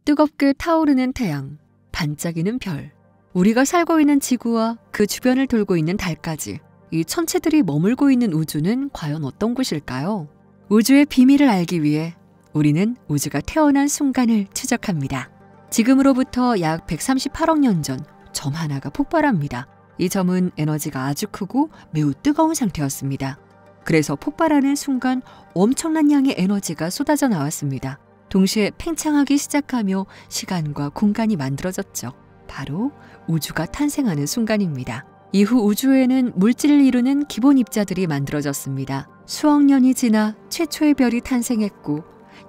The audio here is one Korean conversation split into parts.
뜨겁게 타오르는 태양, 반짝이는 별, 우리가 살고 있는 지구와 그 주변을 돌고 있는 달까지 이 천체들이 머물고 있는 우주는 과연 어떤 곳일까요? 우주의 비밀을 알기 위해 우리는 우주가 태어난 순간을 추적합니다. 지금으로부터 약 138억 년 전 점 하나가 폭발합니다. 이 점은 에너지가 아주 크고 매우 뜨거운 상태였습니다. 그래서 폭발하는 순간 엄청난 양의 에너지가 쏟아져 나왔습니다. 동시에 팽창하기 시작하며 시간과 공간이 만들어졌죠. 바로 우주가 탄생하는 순간입니다. 이후 우주에는 물질을 이루는 기본 입자들이 만들어졌습니다. 수억 년이 지나 최초의 별이 탄생했고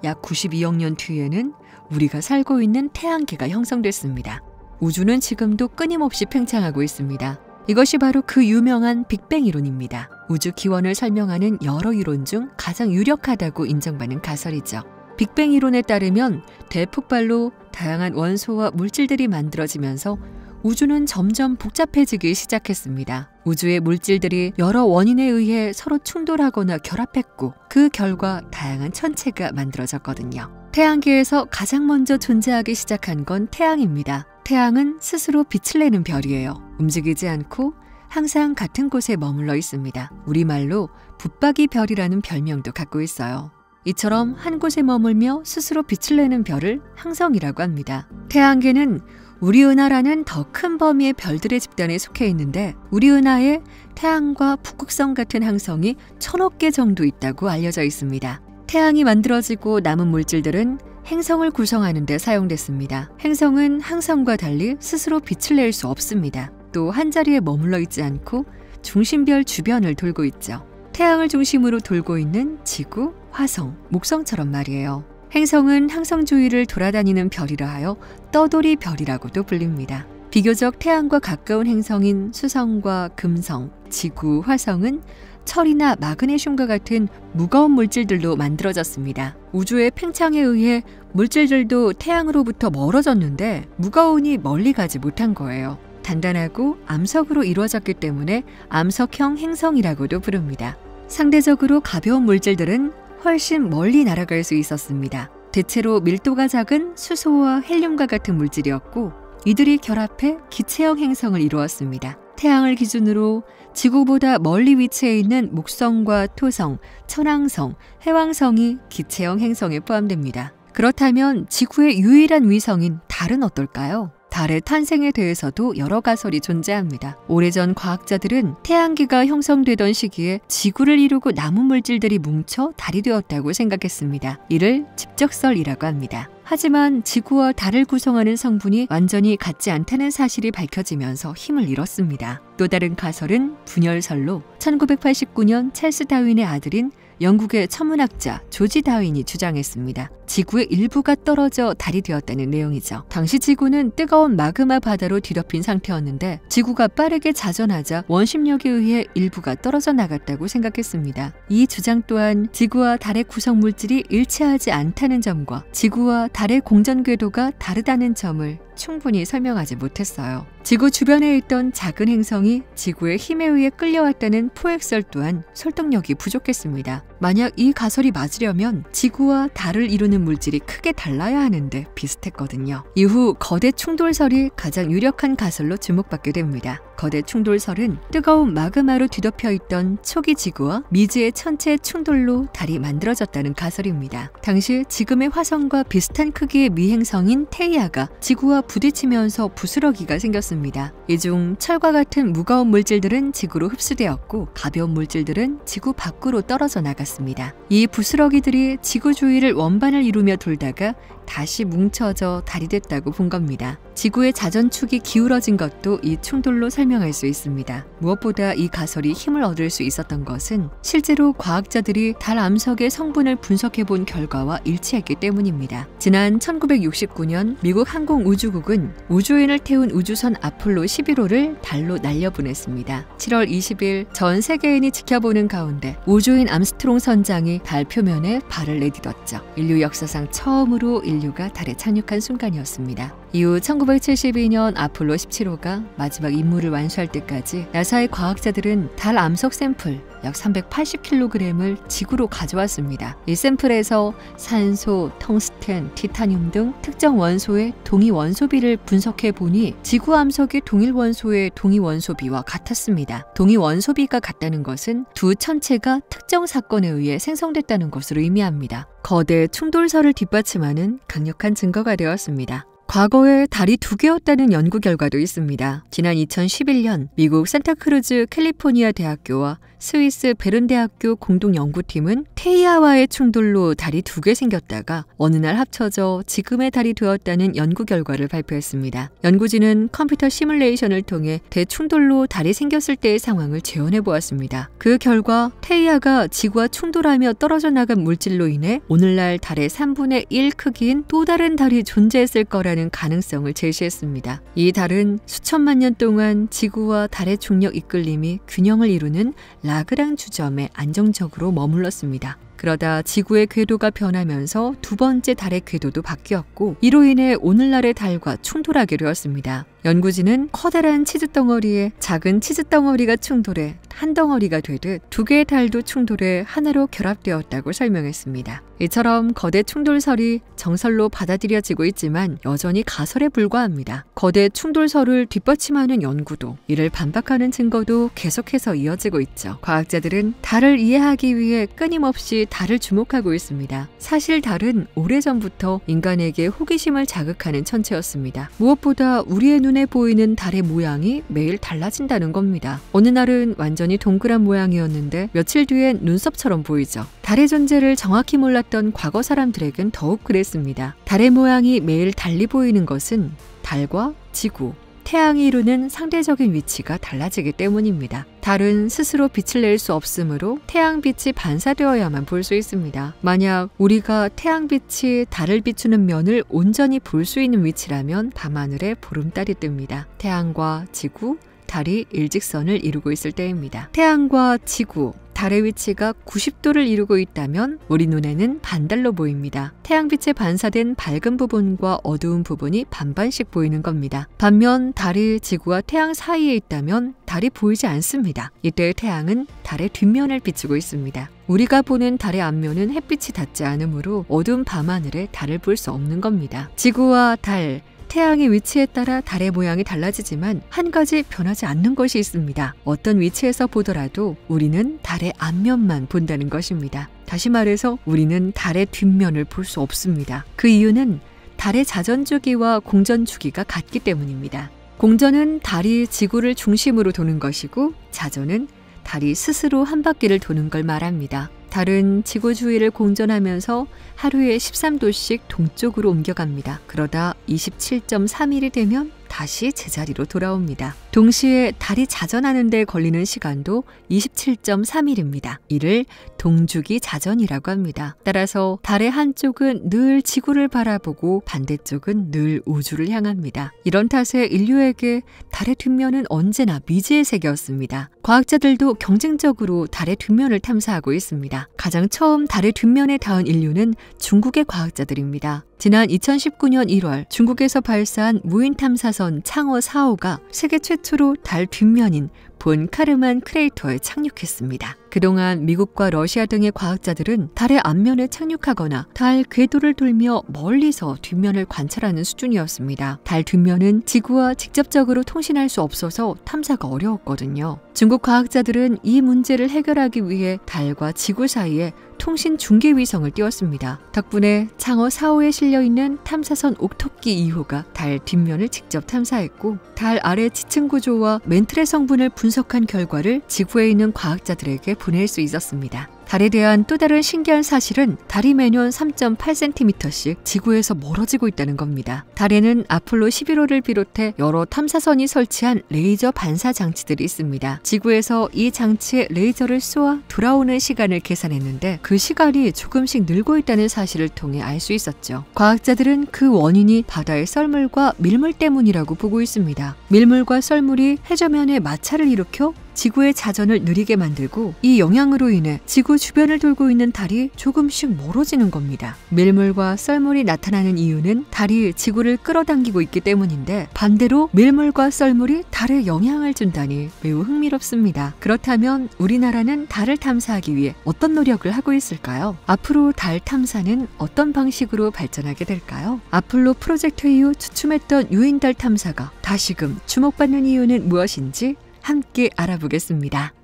약 92억 년 뒤에는 우리가 살고 있는 태양계가 형성됐습니다. 우주는 지금도 끊임없이 팽창하고 있습니다. 이것이 바로 그 유명한 빅뱅 이론입니다. 우주 기원을 설명하는 여러 이론 중 가장 유력하다고 인정받는 가설이죠. 빅뱅 이론에 따르면 대폭발로 다양한 원소와 물질들이 만들어지면서 우주는 점점 복잡해지기 시작했습니다. 우주의 물질들이 여러 원인에 의해 서로 충돌하거나 결합했고 그 결과 다양한 천체가 만들어졌거든요. 태양계에서 가장 먼저 존재하기 시작한 건 태양입니다. 태양은 스스로 빛을 내는 별이에요. 움직이지 않고 항상 같은 곳에 머물러 있습니다. 우리말로 붙박이 별이라는 별명도 갖고 있어요. 이처럼 한 곳에 머물며 스스로 빛을 내는 별을 항성이라고 합니다. 태양계는 우리은하라는 더 큰 범위의 별들의 집단에 속해 있는데 우리은하에 태양과 북극성 같은 항성이 1000억 개 정도 있다고 알려져 있습니다. 태양이 만들어지고 남은 물질들은 행성을 구성하는 데 사용됐습니다. 행성은 항성과 달리 스스로 빛을 낼 수 없습니다. 또 한자리에 머물러 있지 않고 중심별 주변을 돌고 있죠. 태양을 중심으로 돌고 있는 지구, 화성, 목성처럼 말이에요. 행성은 항성 주위를 돌아다니는 별이라 하여 떠돌이 별이라고도 불립니다. 비교적 태양과 가까운 행성인 수성과 금성, 지구, 화성은 철이나 마그네슘과 같은 무거운 물질들로 만들어졌습니다. 우주의 팽창에 의해 물질들도 태양으로부터 멀어졌는데 무거우니 멀리 가지 못한 거예요. 단단하고 암석으로 이루어졌기 때문에 암석형 행성이라고도 부릅니다. 상대적으로 가벼운 물질들은 훨씬 멀리 날아갈 수 있었습니다. 대체로 밀도가 작은 수소와 헬륨과 같은 물질이었고 이들이 결합해 기체형 행성을 이루었습니다. 태양을 기준으로 지구보다 멀리 위치해 있는 목성과 토성, 천왕성, 해왕성이 기체형 행성에 포함됩니다. 그렇다면 지구의 유일한 위성인 달은 어떨까요? 달의 탄생에 대해서도 여러 가설이 존재합니다. 오래전 과학자들은 태양계가 형성되던 시기에 지구를 이루고 남은 물질들이 뭉쳐 달이 되었다고 생각했습니다. 이를 집적설이라고 합니다. 하지만 지구와 달을 구성하는 성분이 완전히 같지 않다는 사실이 밝혀지면서 힘을 잃었습니다. 또 다른 가설은 분열설로 1989년 찰스 다윈의 아들인 영국의 천문학자 조지 다윈이 주장했습니다. 지구의 일부가 떨어져 달이 되었다는 내용이죠. 당시 지구는 뜨거운 마그마 바다로 뒤덮인 상태였는데 지구가 빠르게 자전하자 원심력에 의해 일부가 떨어져 나갔다고 생각했습니다. 이 주장 또한 지구와 달의 구성 물질이 일치하지 않다는 점과 지구와 달의 공전 궤도가 다르다는 점을 충분히 설명하지 못했어요. 지구 주변에 있던 작은 행성이 지구의 힘에 의해 끌려왔다는 포획설 또한 설득력이 부족했습니다. 만약 이 가설이 맞으려면 지구와 달을 이루는 물질이 크게 달라야 하는데 비슷했거든요. 이후 거대 충돌설이 가장 유력한 가설로 주목받게 됩니다. 거대 충돌설은 뜨거운 마그마로 뒤덮여 있던 초기 지구와 미지의 천체 충돌로 달이 만들어졌다는 가설입니다. 당시 지금의 화성과 비슷한 크기의 미행성인 테이아가 지구와 부딪히면서 부스러기가 생겼습니다. 이 중 철과 같은 무거운 물질들은 지구로 흡수되었고 가벼운 물질들은 지구 밖으로 떨어져 나갔습니다. 이 부스러기들이 지구 주위를 원반을 이루며 돌다가 다시 뭉쳐져 달이 됐다고 본 겁니다. 지구의 자전축이 기울어진 것도 이 충돌로 설명할 수 있습니다. 무엇보다 이 가설이 힘을 얻을 수 있었던 것은 실제로 과학자들이 달 암석의 성분을 분석해 본 결과와 일치했기 때문입니다. 지난 1969년 미국 항공우주국은 우주인을 태운 우주선 아폴로 11호를 달로 날려보냈습니다. 7월 20일 전 세계인이 지켜보는 가운데 우주인 암스트롱 선장이 달 표면에 발을 내딛었죠. 인류 역사상 처음으로 인류가 달에 착륙한 순간이었습니다. 이후 1972년 아폴로 17호가 마지막 임무를 완수할 때까지 나사의 과학자들은 달 암석 샘플 약 380kg을 지구로 가져왔습니다. 이 샘플에서 산소, 텅스텐, 티타늄 등 특정 원소의 동위 원소비를 분석해 보니 지구 암석의 동일 원소의 동위 원소비와 같았습니다. 동위 원소비가 같다는 것은 두 천체가 특정 사건에 의해 생성됐다는 것을 의미합니다. 거대 충돌설을 뒷받침하는 강력한 증거가 되었습니다. 과거에 달이 2개였다는 연구 결과도 있습니다. 지난 2011년 미국 산타크루즈 캘리포니아 대학교와 스위스 베른 대학교 공동 연구팀은 테이아와의 충돌로 달이 2개 생겼다가 어느 날 합쳐져 지금의 달이 되었다는 연구 결과를 발표했습니다. 연구진은 컴퓨터 시뮬레이션을 통해 대충돌로 달이 생겼을 때의 상황을 재현해 보았습니다. 그 결과 테이아가 지구와 충돌하며 떨어져 나간 물질로 인해 오늘날 달의 3분의 1 크기인 또 다른 달이 존재했을 거라는 가능성을 제시했습니다. 이 달은 수천만 년 동안 지구와 달의 중력 이끌림이 균형을 이루는 라그랑 주점에 안정적으로 머물렀습니다. 그러다 지구의 궤도가 변하면서 두 번째 달의 궤도도 바뀌었고 이로 인해 오늘날의 달과 충돌하게 되었습니다. 연구진은 커다란 치즈 덩어리에 작은 치즈 덩어리가 충돌해 한 덩어리가 되듯 두 개의 달도 충돌해 하나로 결합되었다고 설명했습니다. 이처럼 거대 충돌설이 정설로 받아들여지고 있지만 여전히 가설에 불과합니다. 거대 충돌설을 뒷받침하는 연구도 이를 반박하는 증거도 계속해서 이어지고 있죠. 과학자들은 달을 이해하기 위해 끊임없이 달을 주목하고 있습니다. 사실 달은 오래전부터 인간에게 호기심을 자극하는 천체였습니다. 무엇보다 우리의 눈에 보이는 달의 모양이 매일 달라진다는 겁니다. 어느 날은 완전히 동그란 모양이었는데 며칠 뒤엔 눈썹처럼 보이죠. 달의 존재를 정확히 몰랐던 과거 사람들에겐 더욱 그랬습니다. 달의 모양이 매일 달리 보이는 것은 달과 지구, 태양이 이루는 상대적인 위치가 달라지기 때문입니다. 달은 스스로 빛을 낼 수 없으므로 태양빛이 반사되어야만 볼 수 있습니다. 만약 우리가 태양빛이 달을 비추는 면을 온전히 볼 수 있는 위치라면 밤하늘에 보름달이 뜹니다. 태양과 지구, 달이 일직선을 이루고 있을 때입니다. 태양과 지구, 달의 위치가 90도를 이루고 있다면 우리 눈에는 반달로 보입니다. 태양빛에 반사된 밝은 부분과 어두운 부분이 반반씩 보이는 겁니다. 반면 달이 지구와 태양 사이에 있다면 달이 보이지 않습니다. 이때 태양은 달의 뒷면을 비추고 있습니다. 우리가 보는 달의 앞면은 햇빛이 닿지 않으므로 어두운 밤하늘에 달을 볼 수 없는 겁니다. 지구와 달, 태양의 위치에 따라 달의 모양이 달라지지만 한 가지 변하지 않는 것이 있습니다. 어떤 위치에서 보더라도 우리는 달의 앞면만 본다는 것입니다. 다시 말해서 우리는 달의 뒷면을 볼 수 없습니다. 그 이유는 달의 자전주기와 공전주기가 같기 때문입니다. 공전은 달이 지구를 중심으로 도는 것이고 자전은 달이 스스로 한 바퀴를 도는 걸 말합니다. 달은 지구 주위를 공전하면서 하루에 13도씩 동쪽으로 옮겨갑니다. 그러다 27.3일이 되면 다시 제자리로 돌아옵니다. 동시에 달이 자전하는 데 걸리는 시간도 27.3일입니다. 이를 동주기 자전이라고 합니다. 따라서 달의 한쪽은 늘 지구를 바라보고 반대쪽은 늘 우주를 향합니다. 이런 탓에 인류에게 달의 뒷면은 언제나 미지의 세계였습니다. 과학자들도 경쟁적으로 달의 뒷면을 탐사하고 있습니다. 가장 처음 달의 뒷면에 닿은 인류는 중국의 과학자들입니다. 지난 2019년 1월 중국에서 발사한 무인 탐사선 창어 4호가 세계 최초로 달 뒷면인 본 카르만 크레이터에 착륙했습니다. 그동안 미국과 러시아 등의 과학자들은 달의 앞면에 착륙하거나 달 궤도를 돌며 멀리서 뒷면을 관찰하는 수준이었습니다. 달 뒷면은 지구와 직접적으로 통신할 수 없어서 탐사가 어려웠거든요. 중국 과학자들은 이 문제를 해결하기 위해 달과 지구 사이에 통신 중계 위성을 띄웠습니다. 덕분에 창어 4호에 실려있는 탐사선 옥토끼 2호가 달 뒷면을 직접 탐사했고 달 아래 지층 구조와 멘틀의 성분을 분석한 결과를 지구에 있는 과학자들에게 보낼 수 있었습니다. 달에 대한 또 다른 신기한 사실은 달이 매년 3.8cm씩 지구에서 멀어지고 있다는 겁니다. 달에는 아폴로 11호를 비롯해 여러 탐사선이 설치한 레이저 반사 장치들이 있습니다. 지구에서 이 장치에 레이저를 쏘아 돌아오는 시간을 계산했는데 그 시간이 조금씩 늘고 있다는 사실을 통해 알 수 있었죠. 과학자들은 그 원인이 바다의 썰물과 밀물 때문이라고 보고 있습니다. 밀물과 썰물이 해저면에 마찰을 일으켜 지구의 자전을 느리게 만들고 이 영향으로 인해 지구 주변을 돌고 있는 달이 조금씩 멀어지는 겁니다. 밀물과 썰물이 나타나는 이유는 달이 지구를 끌어당기고 있기 때문인데 반대로 밀물과 썰물이 달에 영향을 준다니 매우 흥미롭습니다. 그렇다면 우리나라는 달을 탐사하기 위해 어떤 노력을 하고 있을까요? 앞으로 달 탐사는 어떤 방식으로 발전하게 될까요? 아폴로 프로젝트 이후 주춤했던 유인달 탐사가 다시금 주목받는 이유는 무엇인지 함께 알아보겠습니다.